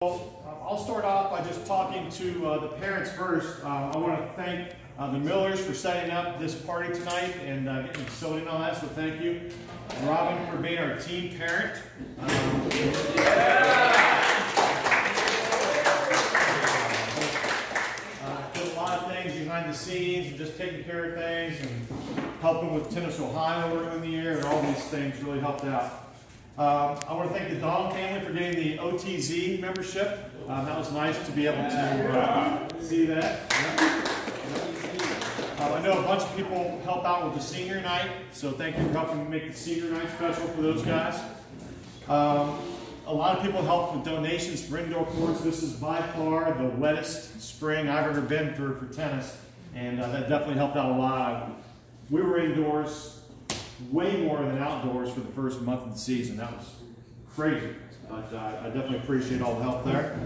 I'll start off by just talking to the parents first. I want to thank the Millers for setting up this party tonight and getting facility and all that, so thank you. Robin for being our team parent. Did a lot of things behind the scenes and just taking care of things and helping with Tennis Ohio earlier in the year, and all these things really helped out. I want to thank the Dawn family for getting the OTZ membership. That was nice to be able to see that. I know a bunch of people help out with the senior night, so thank you for helping make the senior night special for those guys. A lot of people helped with donations for indoor courts. This is by far the wettest spring I've ever been through for tennis, and that definitely helped out a lot. We were indoors way more than outdoors for the first month of the season. That was crazy, but I definitely appreciate all the help there.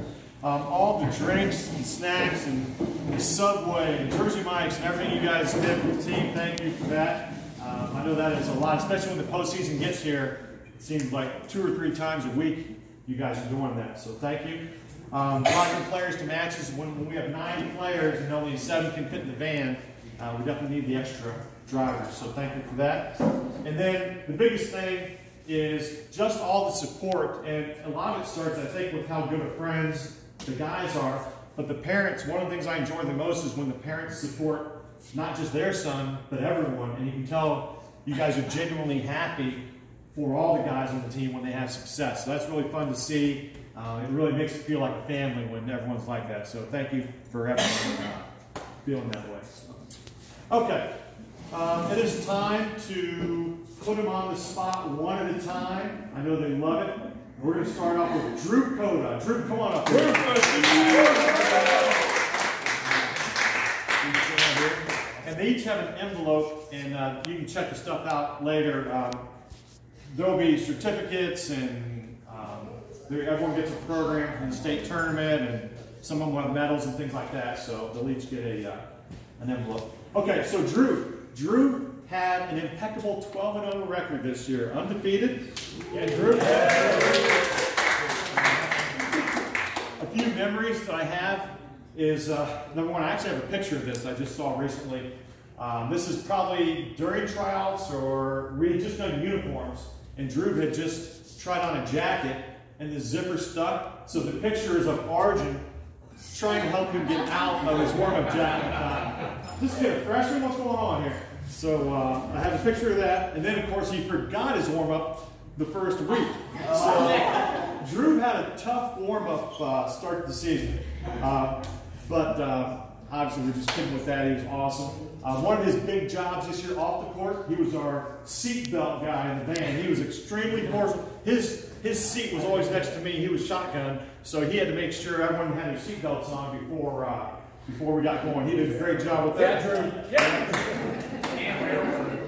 All the drinks and snacks and the Subway and Jersey Mike's and everything you guys did for the team, thank you for that. I know that is a lot, especially when the postseason gets here. It seems like 2 or 3 times a week you guys are doing that, so thank you. Driving players to matches. When we have 9 players and only 7 can fit in the van, we definitely need the extra drivers, so thank you for that. And then the biggest thing is just all the support, and a lot of it starts, I think, with how good of friends the guys are, but the parents, one of the things I enjoy the most is when the parents support not just their son, but everyone, and you can tell you guys are genuinely happy for all the guys on the team when they have success. So that's really fun to see. It really makes it feel like a family when everyone's like that, so thank you for everyone feeling that way. Okay. It is time to put them on the spot one at a time. I know they love it. We're going to start off with Drew Coda. Drew, come on up here. And they each have an envelope, and you can check the stuff out later. There will be certificates, and everyone gets a program from the state tournament, and some of them will have medals and things like that, so they'll each get an envelope. Okay, so Drew had an impeccable 12-0 record this year, undefeated. Yeah, Drew. A few memories that I have is, number one, I actually have a picture of this I just saw recently. This is probably during tryouts, or we had just done uniforms, and Drew had just tried on a jacket, and the zipper stuck. So the picture is of Arjun trying to help him get out of his warm-up jacket. This kid a freshman, what's going on here? So I have a picture of that, and then of course he forgot his warm-up the first week. So Drew had a tough warm-up start to the season, but obviously we're just kidding with that. He was awesome. One of his big jobs this year off the court, he was our seatbelt guy in the van. He was extremely forceful. His seat was always next to me. He was shotgun, so he had to make sure everyone had their seatbelts on before we got going. He did a great job with that, Drew.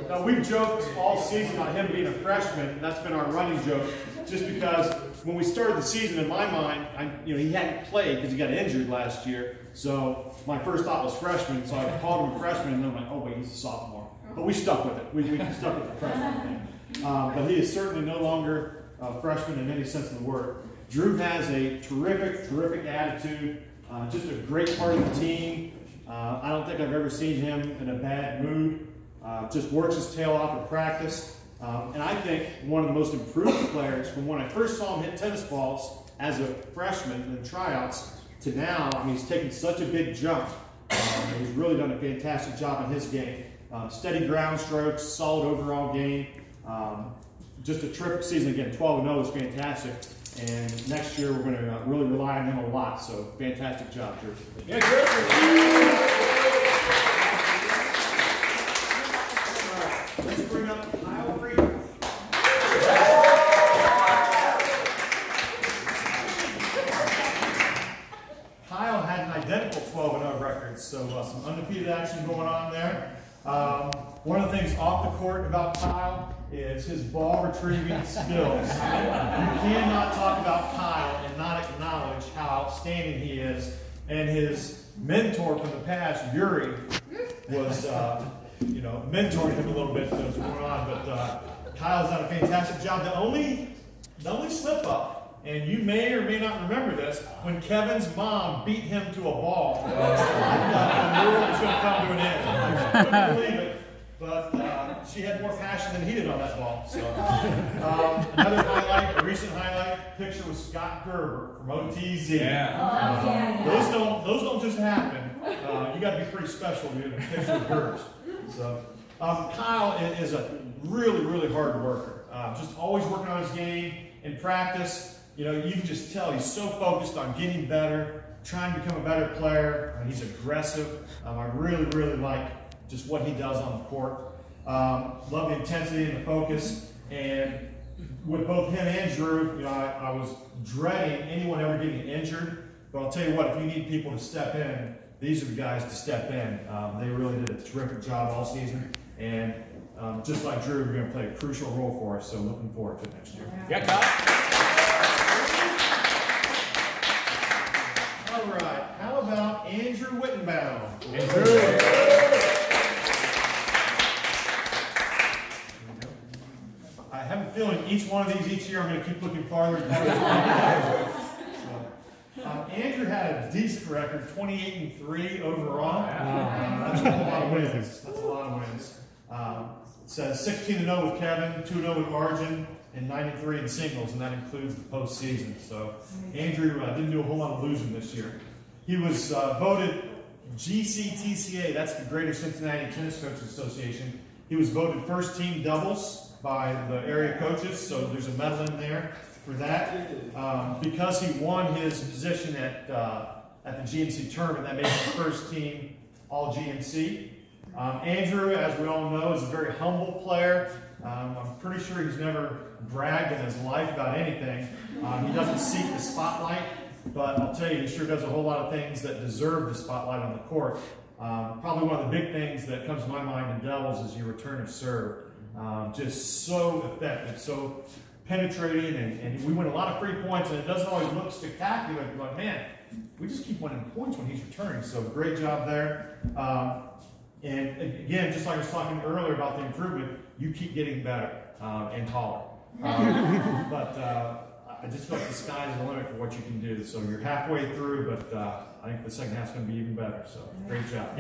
Now, we've joked all season about him being a freshman, and that's been our running joke, just because when we started the season, in my mind, he hadn't played because he got injured last year. So my first thought was freshman, so I called him a freshman, and then I'm like, oh wait, he's a sophomore. But we stuck with it. We stuck with the freshman thing. But he is certainly no longer a freshman in any sense of the word. Drew has a terrific attitude, just a great part of the team. I don't think I've ever seen him in a bad mood. Just works his tail off at practice. And I think one of the most improved players from when I first saw him hit tennis balls as a freshman in the tryouts to now. I mean, he's taken such a big jump. And he's really done a fantastic job in his game. Steady ground strokes, solid overall game. Just a terrific season again. 12-0 is fantastic. And next year we're going to really rely on him a lot. So fantastic job, Drew. Yeah, let's bring up Kyle Freeman. Kyle had an identical 12-0 record, so some undefeated action going on there. One of the things off the court about Kyle is his ball retrieving skills. You cannot talk about Kyle and not acknowledge how outstanding he is. And his mentor from the past, Yuri, was mentoring him a little bit as going on. But Kyle's done a fantastic job. The only slip up And you may or may not remember this, when Kevin's mom beat him to a ball, I thought the world was going to come to an end. I couldn't believe it. But she had more passion than he did on that ball. So, another highlight, a recent highlight picture with Scott Gerber from OTZ. Yeah. Those don't just happen. You got to be pretty special to get a picture of Gerbers. So, Kyle is a really, really hard worker. Just always working on his game in practice. You know, you can just tell he's so focused on getting better, trying to become a better player. He's aggressive. I really, really like just what he does on the court. Love the intensity and the focus. And with both him and Drew, you know, I was dreading anyone ever getting injured. But I'll tell you what, if you need people to step in, these are the guys to step in. They really did a terrific job all season. And just like Drew, we're going to play a crucial role for us. So looking forward to it next year. Yeah, Kyle. All right, how about Andrew Wittenbaum? I have a feeling each one of these each year I'm going to keep looking farther and farther. Andrew had a decent record, 28-3 overall. That's a lot of wins. That's a lot of wins. It says 16-0 with Kevin, 2-0 with Arjun, and 9-3 in singles, and that includes the postseason. So Andrew didn't do a whole lot of losing this year. He was voted GCTCA, that's the Greater Cincinnati Tennis Coaches Association. He was voted first team doubles by the area coaches, so there's a medal in there for that. Because he won his position at the GNC tournament, that made him first team all GNC. Andrew, as we all know, is a very humble player. I'm pretty sure he's never bragged in his life about anything. He doesn't seek the spotlight, but I'll tell you, he sure does a whole lot of things that deserve the spotlight on the court. Probably one of the big things that comes to my mind in doubles is your return of serve. Just so effective, so penetrating, and we win a lot of free points, and it doesn't always look spectacular, but man, we just keep winning points when he's returning, so great job there. And again, just like I was talking earlier about the improvement, you keep getting better and taller. But I just feel like the sky is the limit for what you can do. So you're halfway through, but I think the second half's going to be even better. So great job.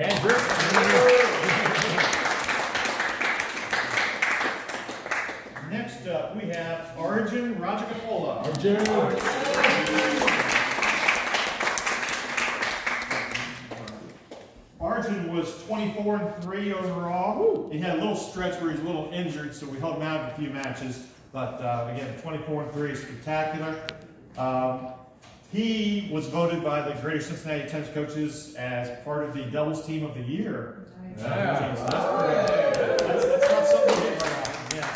Next up, we have Arjun Rajagapola. Arjun was 24-3 overall. He had a little stretch where he was a little injured, so we held him out in a few matches. But again, 24-3 is spectacular. He was voted by the Greater Cincinnati Tennis Coaches as part of the doubles team of the year. That's not something we get very often. Yeah.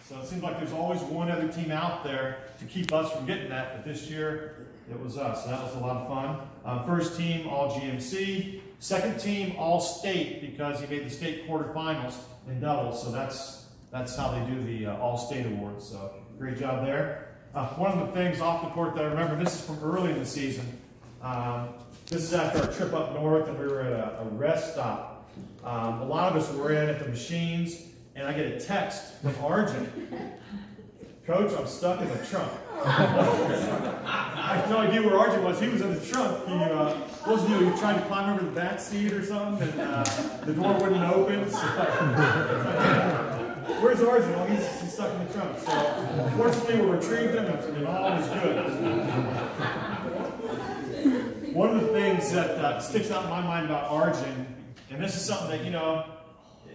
So it seems like there's always one other team out there to keep us from getting that, but this year it was us. So that was a lot of fun. First team all GMC. Second team all state because he made the state quarterfinals in doubles. So that's how they do the all state awards. So great job there. One of the things off the court that I remember, this is from early in the season. This is after our trip up north, and we were at a rest stop. A lot of us were in at the machines, and I get a text from Arjun. Coach, I'm stuck in the trunk. I had no idea where Arjun was. He was in the trunk. He wasn't he trying to climb over the back seat or something, and the door wouldn't open. So where's Arjun? Well, he's stuck in the trunk. So fortunately, we retrieved him, and all is good. One of the things that sticks out in my mind about Arjun, and this is something that, you know,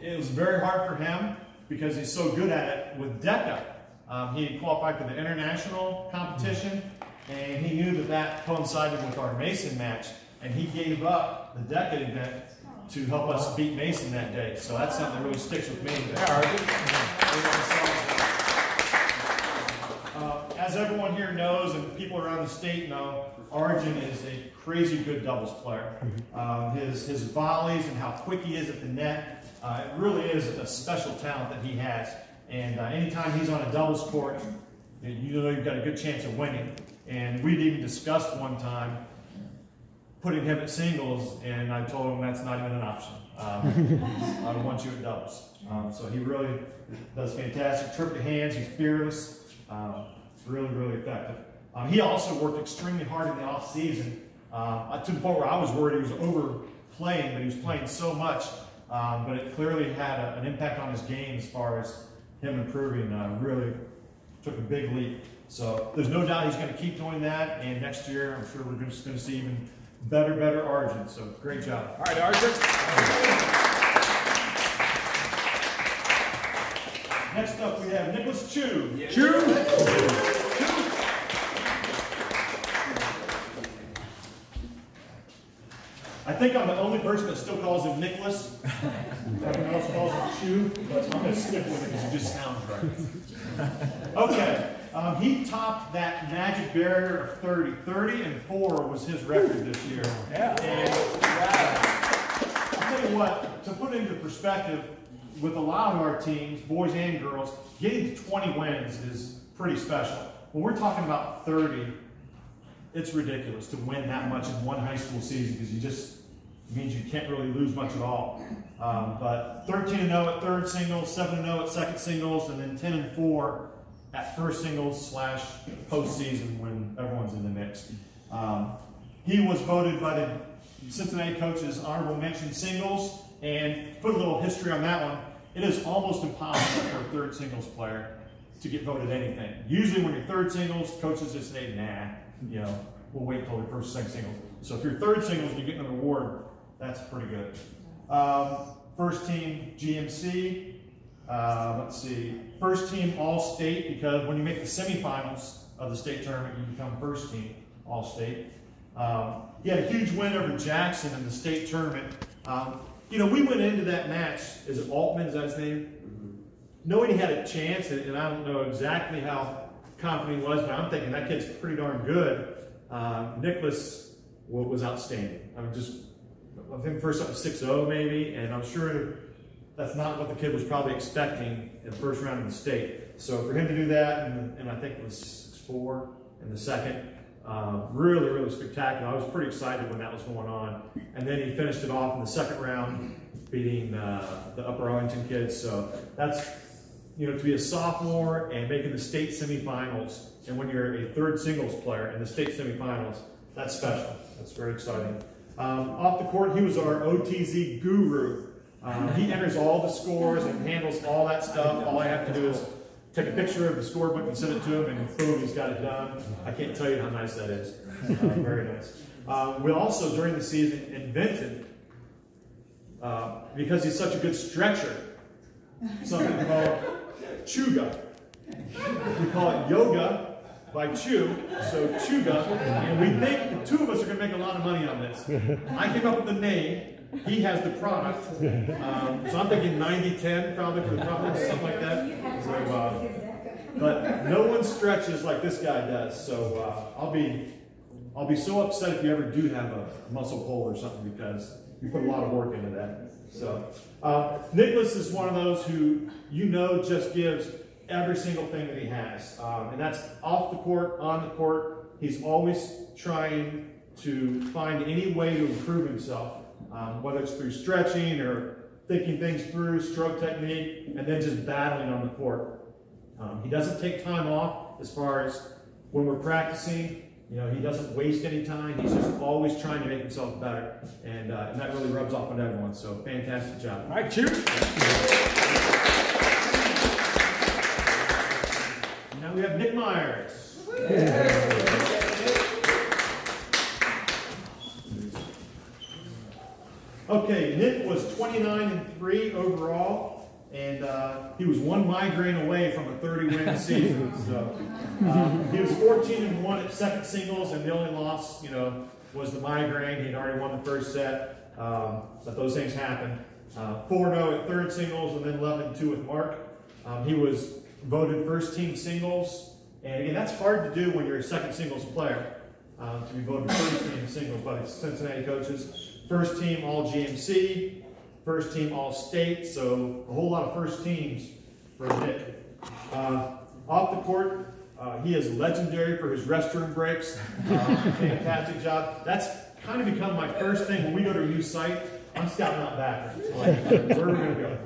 it was very hard for him because he's so good at it with DECA. He qualified for the international competition, and he knew that coincided with our Mason match, and he gave up the DECA event to help us beat Mason that day. So that's something that really sticks with me. As everyone here knows, and people around the state know, Arjun is a crazy good doubles player. His volleys and how quick he is at the net, it really is a special talent that he has. And anytime he's on a doubles court, you know you've got a good chance of winning. And we'd even discussed one time putting him at singles, and I told him that's not even an option. I want you at doubles. So he really does fantastic. Trip to hands, he's fearless. Really, really effective. He also worked extremely hard in the off season to the point where I was worried he was overplaying, but he was playing so much. But it clearly had an impact on his game as far as him improving. Really took a big leap. So there's no doubt he's going to keep doing that. And next year, I'm sure we're just going to see even better Arjun. So great job. All right, Arjun. Next up, we have Nicholas Chu. Yeah. Chu. I think I'm the only person that still calls him Nicholas. Everyone else calls him Chu, but I'm going to stick with it because it just sounds right. Okay, he topped that magic barrier of 30. 30 and 4 was his record this year. Yeah. And I'll tell you what, to put it into perspective, with a lot of our teams, boys and girls, getting to 20 wins is pretty special. When we're talking about 30, it's ridiculous to win that much in one high school season because you just means you can't really lose much at all. But 13-0 at third singles, 7-0 at second singles, and then 10-4 at first singles / postseason when everyone's in the mix. He was voted by the Cincinnati coaches honorable mention singles, and to put a little history on that one, it is almost impossible for a third singles player to get voted anything. Usually when you're third singles, coaches just say, nah, you know, we'll wait until the first second singles. So if you're third singles and you get an award, that's pretty good. First team GMC, let's see, first team All-State, because when you make the semifinals of the state tournament, you become first team All-State. He had a huge win over Jackson in the state tournament. You know, we went into that match, is it Altman, is that his name? Knowing he had a chance, and I don't know exactly how confident he was, but I'm thinking that kid's pretty darn good. Nicholas was outstanding. I think first up was 6-0 maybe, and I'm sure that's not what the kid was probably expecting in the first round of the state. So for him to do that, and I think it was 6-4 in the second, really spectacular. I was pretty excited when that was going on. And then he finished it off in the second round, beating the Upper Arlington kids. So that's, you know, to be a sophomore and making the state semifinals, and when you're a third singles player in the state semifinals, that's special. That's very exciting. Off the court, he was our OTZ guru. He enters all the scores and handles all that stuff. All I have to do is take a picture of the scorebook and send it to him, and boom, he's got it done. I can't tell you how nice that is. Very nice. We also, during the season, invented, because he's such a good stretcher, something called Chuga. We call it yoga by Chu, so Chuga, and we think the two of us are going to make a lot of money on this. I came up with the name. He has the product. So I'm thinking 90-10 probably for the product, something like that. So, but no one stretches like this guy does. So I'll be so upset if you ever do have a muscle pull or something, because you put a lot of work into that. So Nicholas is one of those who, you know, just gives every single thing that he has. And that's off the court, on the court. He's always trying to find any way to improve himself. Whether it's through stretching or thinking things through, stroke technique, and then just battling on the court. He doesn't take time off as far as when we're practicing. You know, he doesn't waste any time. He's just always trying to make himself better. And that really rubs off on everyone. So fantastic job. All right, cheers. Now we have Nick Myers. Okay, Nick was 29-3 overall, and he was one migraine away from a 30-win season. So he was 14-1 at second singles, and the only loss, you know, was the migraine. He'd already won the first set, but those things happen. 4-0 at third singles, and then 11-2 with Mark. He was voted first team singles, and again, that's hard to do when you're a second singles player, to be voted first team singles by the Cincinnati coaches. First team all GMC, first team all state, so a whole lot of first teams for Nick. Off the court, he is legendary for his restroom breaks. Fantastic job. That's kind of become my first thing when we go to a new site. I'm scouting out bathrooms. Like, where are we going to go?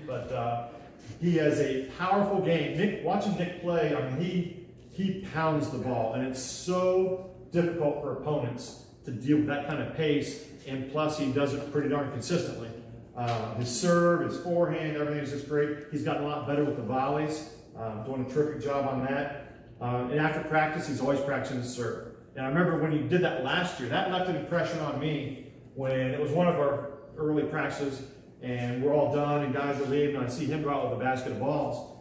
But he has a powerful game. Nick, watching Nick play, I mean, he pounds the ball, and it's so difficult for opponents to deal with that kind of pace, and plus he does it pretty darn consistently. His serve, his forehand, everything's just great. He's gotten a lot better with the volleys, doing a terrific job on that. And after practice, he's always practicing his serve. And I remember when he did that last year, that left an impression on me when it was one of our early practices, and we're all done, and guys are leaving, and I see him go out with a basket of balls.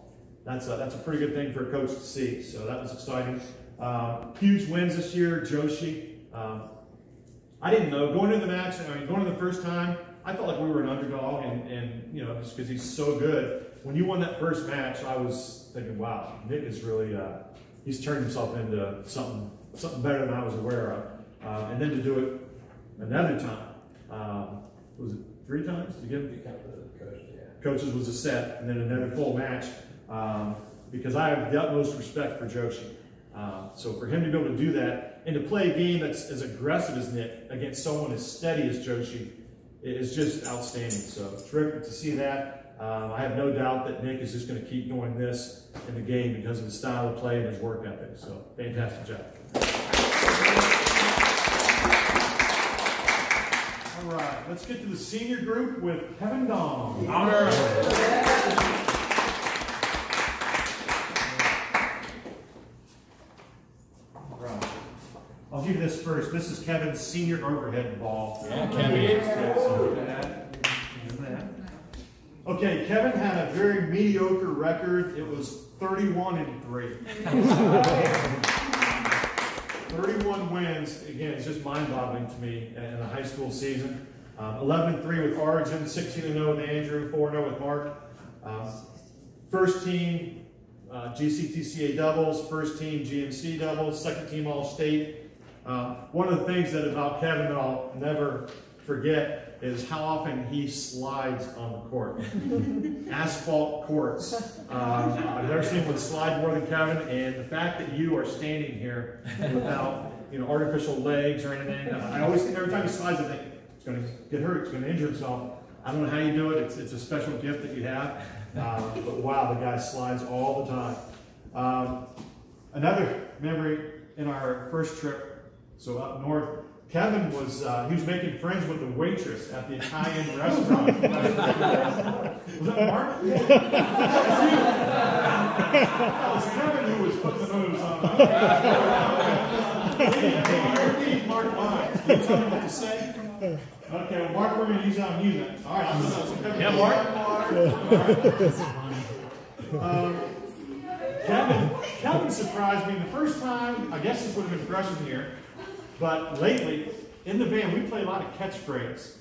That's a pretty good thing for a coach to see, so that was exciting. Huge wins this year, Joshi. I didn't know, going into the match, going into the first time, I felt like we were an underdog, and you know, just because he's so good. When you won that first match, I was thinking, wow, Nick is really, he's turned himself into something better than I was aware of. And then to do it another time, was it 3 times to give coaches was a set, and then another full match, because I have the utmost respect for Joshi. So for him to be able to do that and to play a game that's as aggressive as Nick against someone as steady as Joshi is just outstanding. So terrific to see that. I have no doubt that Nick is just going to keep doing this in the game because of his style of play and his work ethic. So fantastic job. All right, let's get to the senior group with Kevin Dong. Honor. I'll give you this first. This is Kevin's senior overhead ball. Yeah, Kevin. Okay, Kevin had a very mediocre record. It was 31-3. 31 wins. Again, it's just mind-boggling to me in a high school season. 11-3 with Origin, 16-0 with Andrew, 4-0 with Mark. First team GCTCA doubles, first team GMC doubles, second team All-State. One of the things about Kevin that I'll never forget is how often he slides on the court. Asphalt courts. I've never seen one slide more than Kevin, and the fact that you are standing here without artificial legs or anything, I always think every time he slides, I think it's going to get hurt, it's going to injure himself. I don't know how you do it. It's a special gift that you have. But wow, the guy slides all the time. Another memory in our first trip, so up north, Kevin was he was making friends with the waitress at the Italian restaurant. Was that Mark? That was Kevin who was putting the moves on. Mark lines. Can you tell me what to say? Okay, well, Mark, we're going to use that on music. All right, I'm going to Yeah, Mark. Kevin surprised me the first time. I guess this would have been freshman year. But lately, in the van, we play a lot of catchphrase.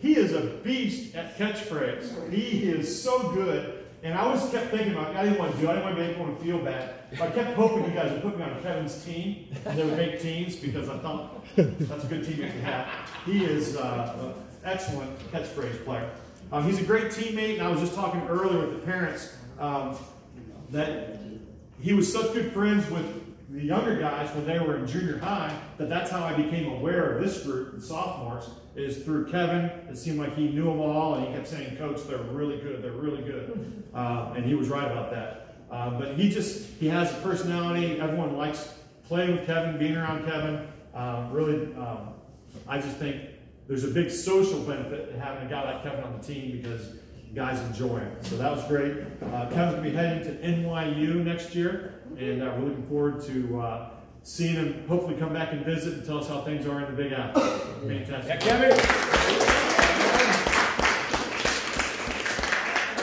He is a beast at catchphrase. He is so good. And I always kept thinking about, I didn't want to do it. I didn't want to make anyone feel bad. But I kept hoping you guys would put me on Kevin's team. And they would make teams because I thought that's a good teammate to have. He is an excellent catchphrase player. He's a great teammate. And I was just talking earlier with the parents that he was such good friends with the younger guys when they were in junior high, that's how I became aware of this group, the sophomores, is through Kevin. It seemed like he knew them all, and he kept saying, Coach, they're really good, they're really good. And he was right about that. But he has a personality. Everyone likes playing with Kevin, being around Kevin. I just think there's a big social benefit to having a guy like Kevin on the team because guys enjoy him. So that was great. Kevin's going to be heading to NYU next year. And we're looking forward to seeing him hopefully come back and visit and tell us how things are in the Big Apple. Fantastic. Yeah, Kevin.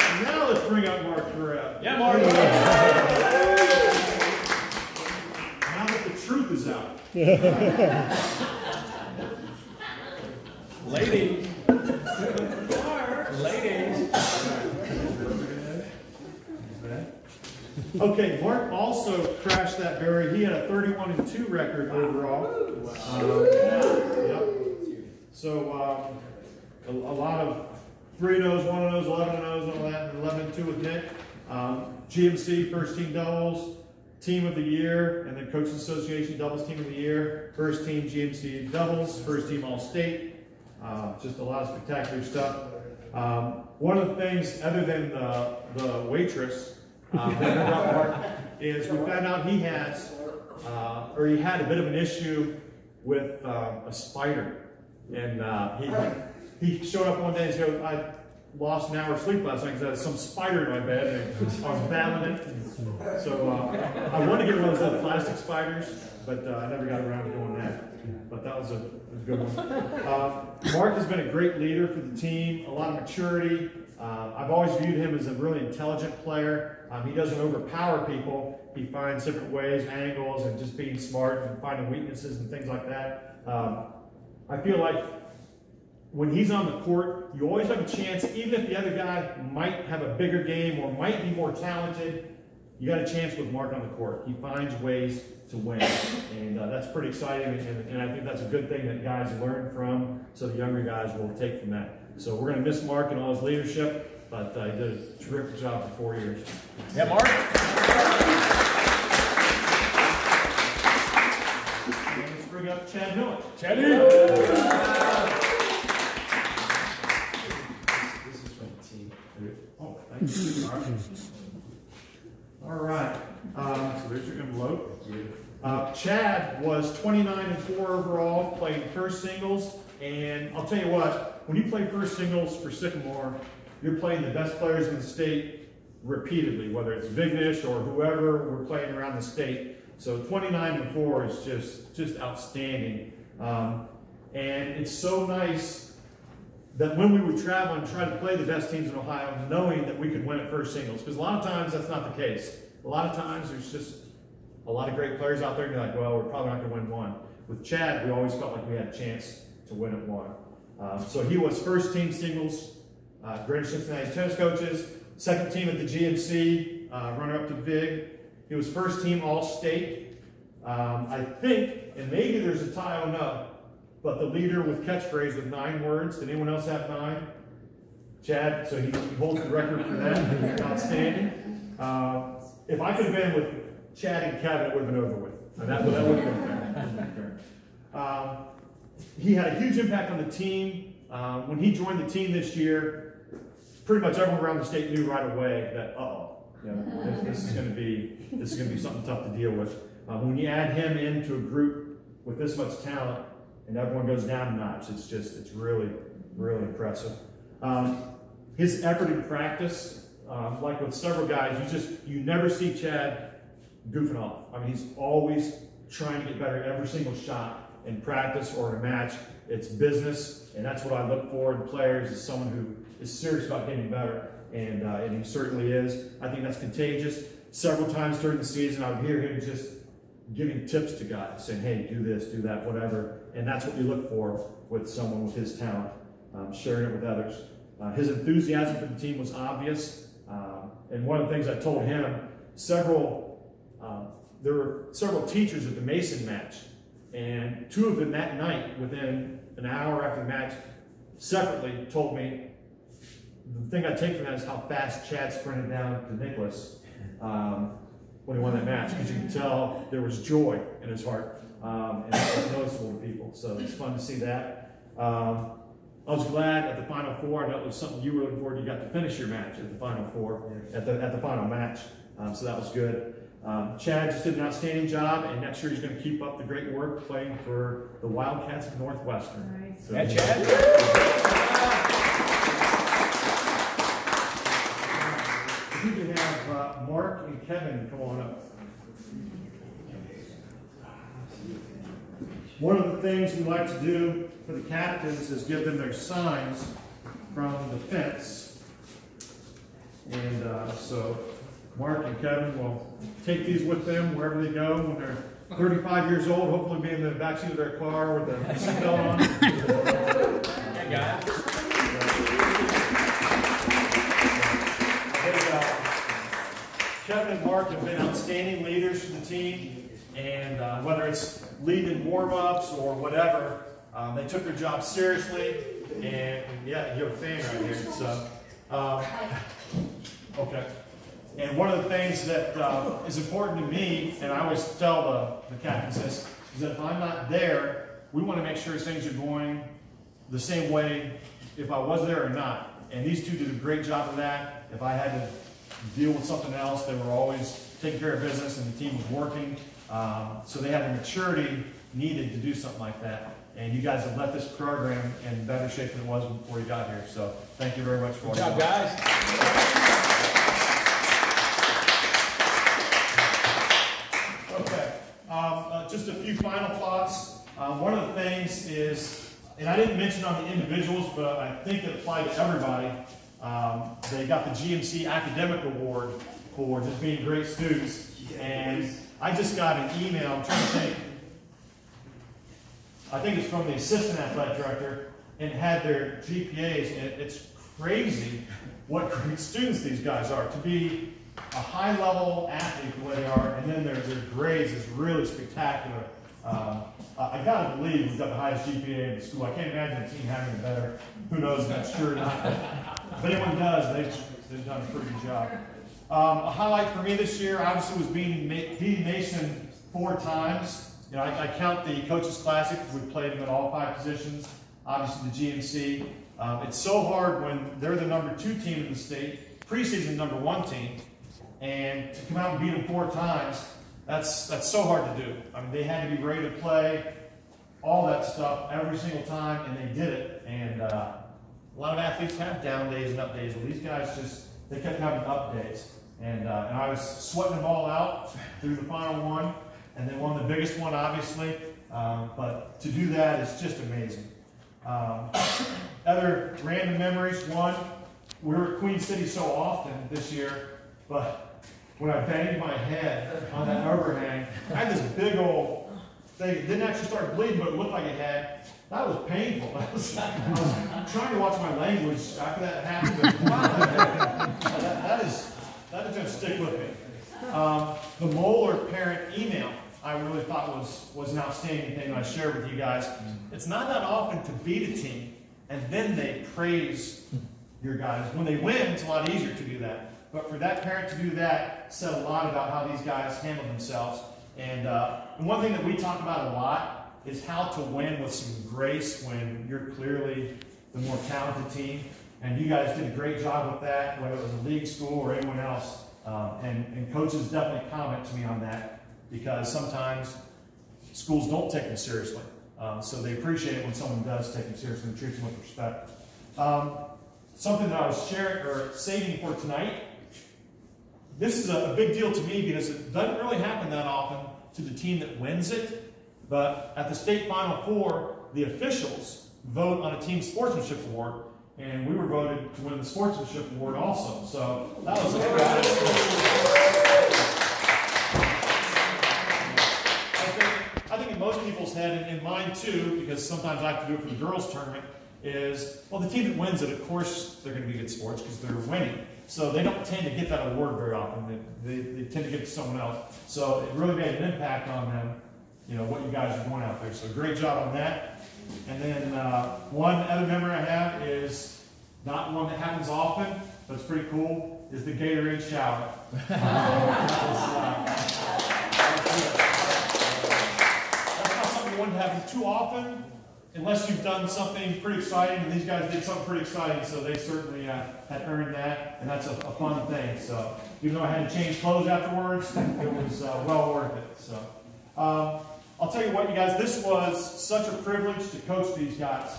And now let's bring up Mark Correa. Yeah, Mark. Now that the truth is out. Ladies. Ladies. Okay, Mark also crashed that barrier. He had a 31-2 record overall. Yep. So a lot of 3-0s, 1-0s, 11-0s, and all that, and 11-2 with Nick. GMC first team doubles, team of the year, and then Coaches Association doubles team of the year. First team GMC doubles, first team All-State. Just a lot of spectacular stuff. One of the things, other than the waitress, is we found out he has, or he had a bit of an issue with a spider. And he showed up one day and said, I lost an hour's sleep last night because I had some spider in my bed and I was battling it. So I wanted to get one of those plastic spiders, but I never got around to doing that. But that was a good one. Mark has been a great leader for the team, a lot of maturity. I've always viewed him as a really intelligent player. He doesn't overpower people. He finds different ways, angles, and just being smart and finding weaknesses and things like that. I feel like when he's on the court, you always have a chance, even if the other guy might have a bigger game or might be more talented, you got a chance with Mark on the court. He finds ways to win, and that's pretty exciting, and I think that's a good thing that guys learn from, so the younger guys will take from that. So we're going to miss Mark and all his leadership, but he did a terrific job for 4 years. Yeah, Mark. Let's bring up Chad Miller. Chad. Oh, thank you. All right. So there's your envelope. Chad was 29-4 overall, played first singles, and I'll tell you what, when you play first singles for Sycamore, you're playing the best players in the state repeatedly, whether it's Vignish or whoever we're playing around the state. So 29-4 is just outstanding. And it's so nice that when we would travel and try to play the best teams in Ohio, knowing that we could win at first singles. Because a lot of times that's not the case. A lot of times there's just a lot of great players out there and you're like, well, we're probably not going to win one. With Chad, we always felt like we had a chance to win at one. So he was first team singles, Greater Cincinnati tennis coaches, second team at the GMC, runner up to Vig. He was first team All-State. I think, and maybe there's a tie, I don't know, but the leader with catchphrase with 9 words. Did anyone else have 9? Chad, so he holds the record for that. Outstanding. If I could have been with Chad and Kevin, it would have been over with. And that would have been fair. He had a huge impact on the team. When he joined the team this year, pretty much everyone around the state knew right away that, this is going to be something tough to deal with. When you add him into a group with this much talent, and everyone goes down a notch, it's really, really impressive. His effort in practice, like with several guys, you never see Chad goofing off. I mean, he's always trying to get better every single shot in practice or in a match. It's business, and that's what I look for in players, is someone who is serious about getting better, and he certainly is. I think that's contagious. Several times during the season, I would hear him just giving tips to guys, saying, hey, do this, do that, whatever. And that's what you look for with someone with his talent, sharing it with others. His enthusiasm for the team was obvious. And one of the things I told him, there were several teachers at the Mason match, and 2 of them that night, within an hour after the match, separately told me, the thing I take from that is how fast Chad sprinted down to Nicholas when he won that match, because you can tell there was joy in his heart, and that was noticeable to people. So it's fun to see that. I was glad at the Final Four. I know it was something you were looking forward to. You got to finish your match at the Final Four, at the final match. So that was good. Chad just did an outstanding job, and next year he's going to keep up the great work playing for the Wildcats of Northwestern. Nice. So, Yeah, Chad. If you could have Mark and Kevin come on up. One of the things we like to do for the captains is give them their signs from the fence. And so Mark and Kevin will take these with them wherever they go when they're 35 years old, hopefully be in the backseat of their car with a seatbelt on. Yeah, guys. Kevin and Mark have been outstanding leaders for the team, and whether it's leading warm-ups or whatever, they took their job seriously, and yeah, you have a fan right here, so, okay. And one of the things that is important to me, and I always tell the captains this, is that if I'm not there, we want to make sure things are going the same way if I was there or not. And these two did a great job of that. If I had to deal with something else, they were always taking care of business and the team was working. So they had the maturity needed to do something like that. And you guys have left this program in better shape than it was before you got here. So thank you very much for all Good job, guys. Okay, just a few final thoughts. One of the things is, and I didn't mention on the individuals, but I think it applied to everybody. They got the GMC Academic Award for just being great students. And I just got an email, I'm trying to think, I think it's from the assistant athletic director, and had their GPAs, and it's crazy what great students these guys are. To be a high-level athlete the way they are, and then their grades is really spectacular. I gotta believe we've got the highest GPA in the school. I can't imagine a team having it better. Who knows if that's true or not. If anyone does, they've done a pretty good job. A highlight for me this year, obviously, was beating Nation 4 times. You know, I count the Coaches Classic because we played them at all 5 positions. Obviously, the GMC. It's so hard when they're the #2 team in the state, preseason #1 team, and to come out and beat them 4 times. That's so hard to do. I mean, they had to be ready to play, all that stuff every single time, and they did it. And a lot of athletes have down days and up days. Well, these guys they kept having up days. And I was sweating them all out through the final one, and they won the biggest one, obviously. But to do that is just amazing. Other random memories. One, we were at Queen City so often this year, but when I banged my head on that overhang, I had this big old thing. It didn't actually start bleeding, but it looked like it had. That was painful. I was trying to watch my language after that happened. But that is going to stick with me. The Moeller parent email I really thought was an outstanding thing I shared with you guys. It's not that often to beat a team and then they praise your guys. When they win, it's a lot easier to do that. But for that parent to do that said a lot about how these guys handle themselves. And one thing that we talk about a lot is how to win with some grace when you're clearly the more talented team. And you guys did a great job with that, whether it was a league, school, or anyone else. And coaches definitely comment to me on that, because sometimes schools don't take them seriously. So they appreciate it when someone does take them seriously and treats them with respect. Something that I was saving for tonight. This is a big deal to me because it doesn't really happen that often to the team that wins it. But at the state Final Four, the officials vote on a team sportsmanship award, and we were voted to win the sportsmanship award also. So that was a I think in most people's head, and in mine too, because sometimes I have to do it for the girls' tournament, is, well, the team that wins it, of course, they're going to be good sports because they're winning. So they don't tend to get that award very often. They tend to give it to someone else. So it really made an impact on them, you know, what you guys are doing out there. So great job on that. And then one other memory I have is not one that happens often, but it's pretty cool, is the Gatorade shower. That's not something you want to happen too often, unless you've done something pretty exciting, and these guys did something pretty exciting, so they certainly had earned that, and that's a fun thing. So even though I had to change clothes afterwards, it was well worth it. So I'll tell you what, you guys, this was such a privilege to coach these guys.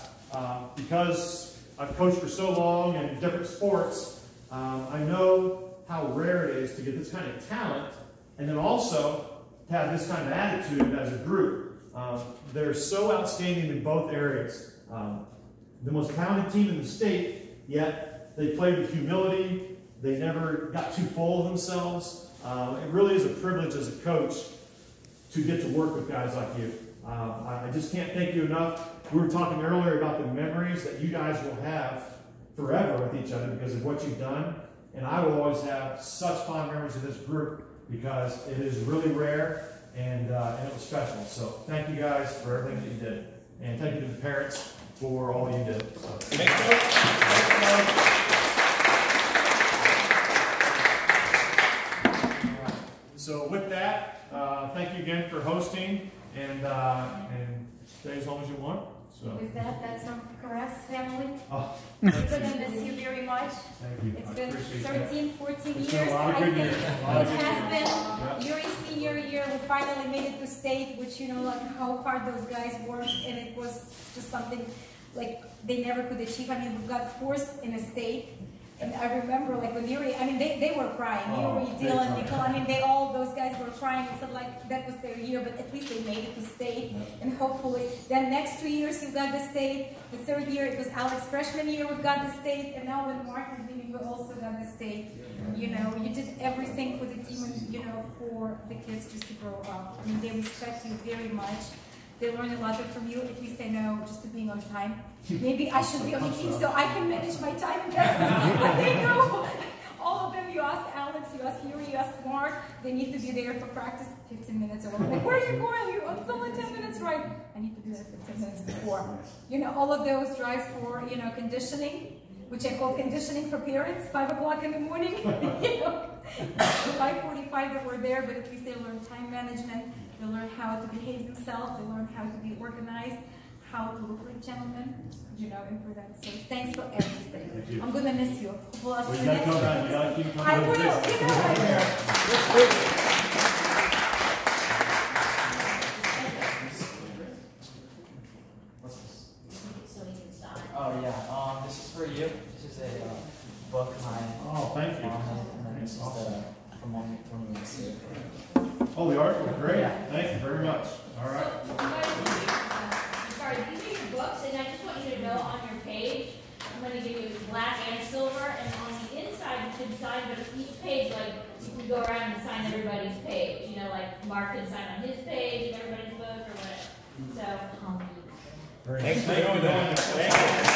Because I've coached for so long in different sports, I know how rare it is to get this kind of talent, and then also to have this kind of attitude as a group. They're so outstanding in both areas. The most talented team in the state, yet they played with humility. They never got too full of themselves. It really is a privilege as a coach to get to work with guys like you. I just can't thank you enough. We were talking earlier about the memories that you guys will have forever with each other because of what you've done. And I will always have such fond memories of this group because it is really rare. And it was special. So thank you guys for everything that you did. And thank you to the parents for all you did. So, thank you. So with that, thank you again for hosting. And stay as long as you want. So. With that, that's from Caress family. Oh, We're gonna miss you very much. thank you. It's I been appreciate 13, 14 It's years. been a lot of I good think years. it has been Yuri's senior year. We finally made it to state, which you know, like how hard those guys worked, and it was just something like they never could achieve. I mean, we got fourth in a state. And I remember, like, when Yuri, I mean, they were crying. Yuri, Dylan, Nicole, I mean, all those guys were crying. It said, like, that was their year, but at least they made it to state. And hopefully, then next 2 years, we got the state. The third year, it was Alex's freshman year, we got the state. And now when Mark is leaving, we also got the state. You know, you did everything for the team and, you know, for the kids just to grow up. I mean, they respect you very much. They learn a lot from you. At least they know just to being on time. Maybe I should be on the team so I can manage my time better. But they know. All of them, you ask Alex, you ask Yuri, you ask Mark, they need to be there for practice 15 minutes or like, where are you going? It's only 10 minutes, right? I need to be there 15 minutes before. You know, all of those drives for, you know, conditioning, which I call conditioning for parents, 5 o'clock in the morning. You know, 5:45 that we're there, but at least they learn time management. They learn how to behave themselves. They learn how to be organized, how to look like gentlemen, you know, and for that. So thanks for everything. I'm gonna miss you. We'll it. You gotta come back. You gotta keep coming. I will. You know I will. Oh yeah, this is for you. This is a book my Thank you. mom had, and then this is the from when we went to Oh, the article, great. Yeah. Thank you very much. All right. Sorry, these are your books, and I just want you to know on your page, I'm going to give you black and silver, and on the inside you can sign, but each page, like, you can go around and sign everybody's page. You know, like Mark can sign on his page, everybody's book, or whatever. So, Thanks for doing that. Thank you.